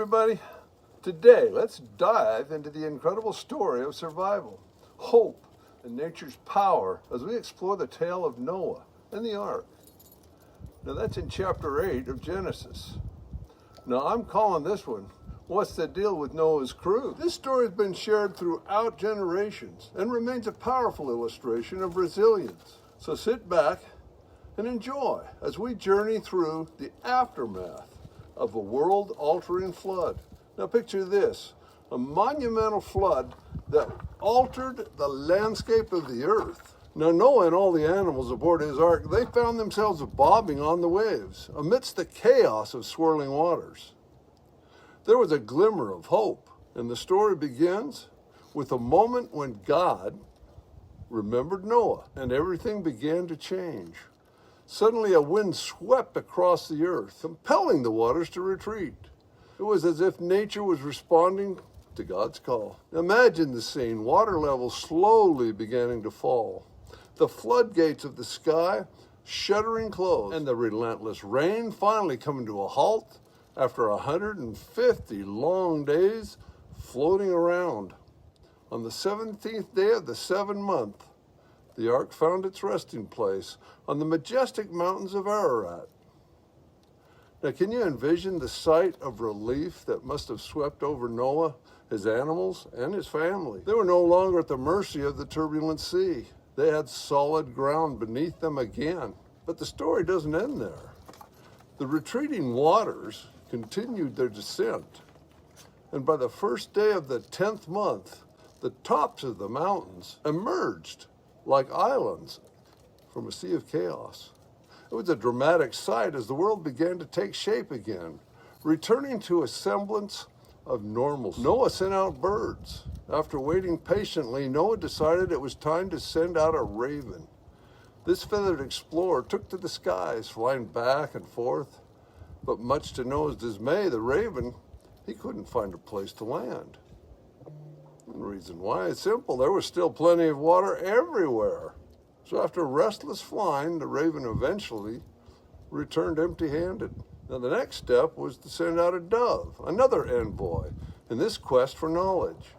everybody. Today, let's dive into the incredible story of survival, hope, and nature's power as we explore the tale of Noah and the ark. Now that's in chapter 8 of Genesis. Now I'm calling this one, What's the Deal with Noah's Crew? This story has been shared throughout generations and remains a powerful illustration of resilience. So sit back and enjoy as we journey through the aftermath of a world-altering flood. Now picture this, a monumental flood that altered the landscape of the earth. Now Noah and all the animals aboard his ark, they found themselves bobbing on the waves amidst the chaos of swirling waters. There was a glimmer of hope, and the story begins with a moment when God remembered Noah and everything began to change. Suddenly a wind swept across the earth, compelling the waters to retreat. It was as if nature was responding to God's call. Imagine the scene, water levels slowly beginning to fall, the floodgates of the sky shuddering closed, and the relentless rain finally coming to a halt after 150 long days floating around. On the 17th day of the 7th month, the ark found its resting place on the majestic mountains of Ararat. Now, can you envision the sight of relief that must have swept over Noah, his animals, and his family? They were no longer at the mercy of the turbulent sea. They had solid ground beneath them again. But the story doesn't end there. The retreating waters continued their descent. And by the first day of the 10th month, the tops of the mountains emerged like islands from a sea of chaos. It was a dramatic sight as the world began to take shape again, returning to a semblance of normalcy. Noah sent out birds. After waiting patiently, Noah decided it was time to send out a raven. This feathered explorer took to the skies, flying back and forth. But much to Noah's dismay, the raven, he couldn't find a place to land. And the reason why is simple. There was still plenty of water everywhere. So after restless flying, the raven eventually returned empty-handed. Now the next step was to send out a dove, another envoy, in this quest for knowledge.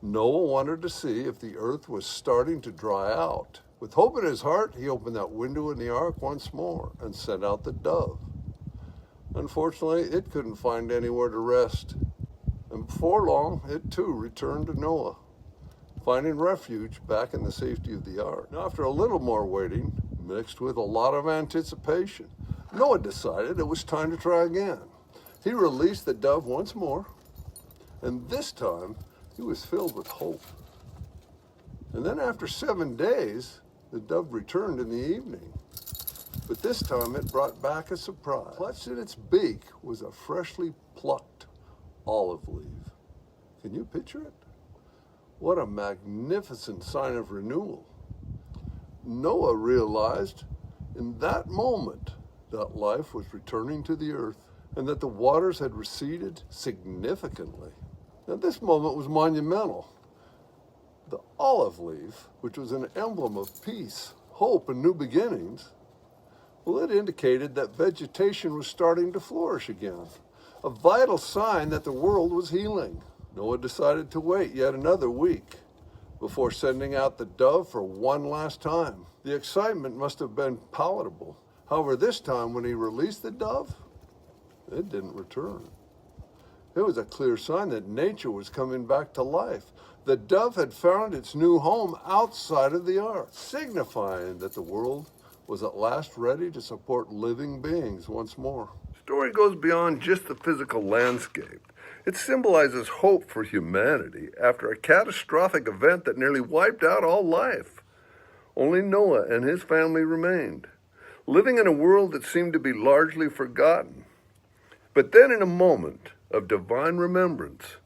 Noah wanted to see if the earth was starting to dry out. With hope in his heart, he opened that window in the ark once more and sent out the dove. Unfortunately, it couldn't find anywhere to rest. And before long, it too returned to Noah, finding refuge back in the safety of the ark. Now, after a little more waiting, mixed with a lot of anticipation, Noah decided it was time to try again. He released the dove once more, and this time he was filled with hope. And then after 7 days, the dove returned in the evening. But this time it brought back a surprise. Clutched in its beak was a freshly plucked olive leaf. Can you picture it? What a magnificent sign of renewal. Noah realized in that moment that life was returning to the earth and that the waters had receded significantly. Now this moment was monumental. The olive leaf, which was an emblem of peace, hope, and new beginnings, well, it indicated that vegetation was starting to flourish again, a vital sign that the world was healing. Noah decided to wait yet another week before sending out the dove for one last time. The excitement must have been palatable. However, this time when he released the dove, it didn't return. It was a clear sign that nature was coming back to life. The dove had found its new home outside of the ark, signifying that the world was at last ready to support living beings once more. The story goes beyond just the physical landscape. It symbolizes hope for humanity after a catastrophic event that nearly wiped out all life. Only Noah and his family remained, living in a world that seemed to be largely forgotten. But then in a moment of divine remembrance,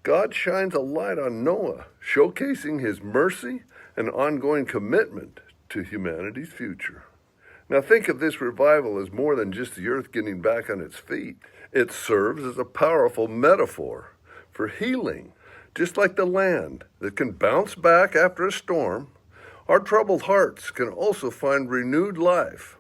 God shines a light on Noah, showcasing his mercy and ongoing commitment to humanity's future. Now think of this revival as more than just the earth getting back on its feet. It serves as a powerful metaphor for healing. Just like the land that can bounce back after a storm, our troubled hearts can also find renewed life.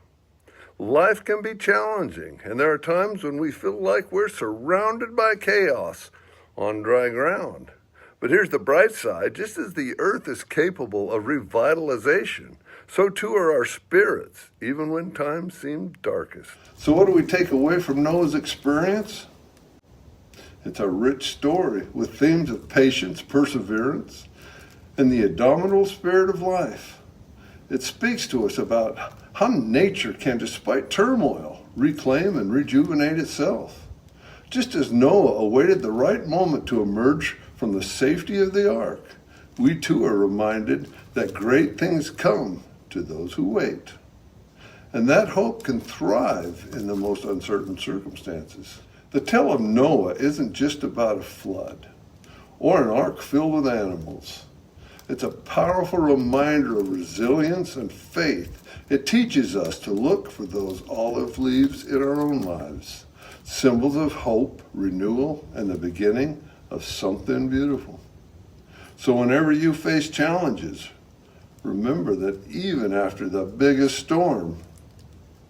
Life can be challenging, and there are times when we feel like we're surrounded by chaos on dry ground. But here's the bright side. Just as the earth is capable of revitalization, so too are our spirits, even when times seem darkest. So what do we take away from Noah's experience? It's a rich story with themes of patience, perseverance, and the indomitable spirit of life. It speaks to us about how nature can, despite turmoil, reclaim and rejuvenate itself. Just as Noah awaited the right moment to emerge from the safety of the ark, we too are reminded that great things come to those who wait. And that hope can thrive in the most uncertain circumstances. The tale of Noah isn't just about a flood or an ark filled with animals. It's a powerful reminder of resilience and faith. It teaches us to look for those olive leaves in our own lives, symbols of hope, renewal, and the beginning of something beautiful. So whenever you face challenges, remember that even after the biggest storm,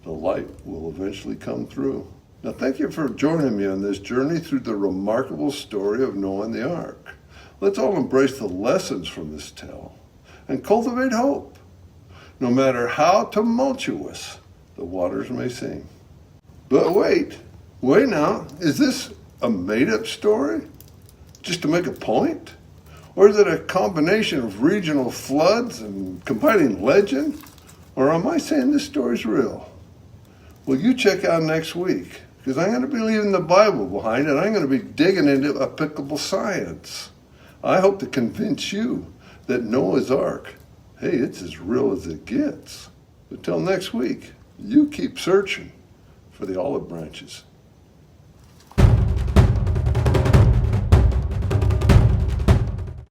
the light will eventually come through. Now, thank you for joining me on this journey through the remarkable story of Noah and the ark. Let's all embrace the lessons from this tale and cultivate hope, no matter how tumultuous the waters may seem. But wait now, is this a made-up story? Just to make a point? Or is it a combination of regional floods and combining legend? Or am I saying this story's real? Well, you check out next week, because I'm going to be leaving the Bible behind and I'm going to be digging into applicable science. I hope to convince you that Noah's Ark, hey, it's as real as it gets. But till next week, you keep searching for the olive branches.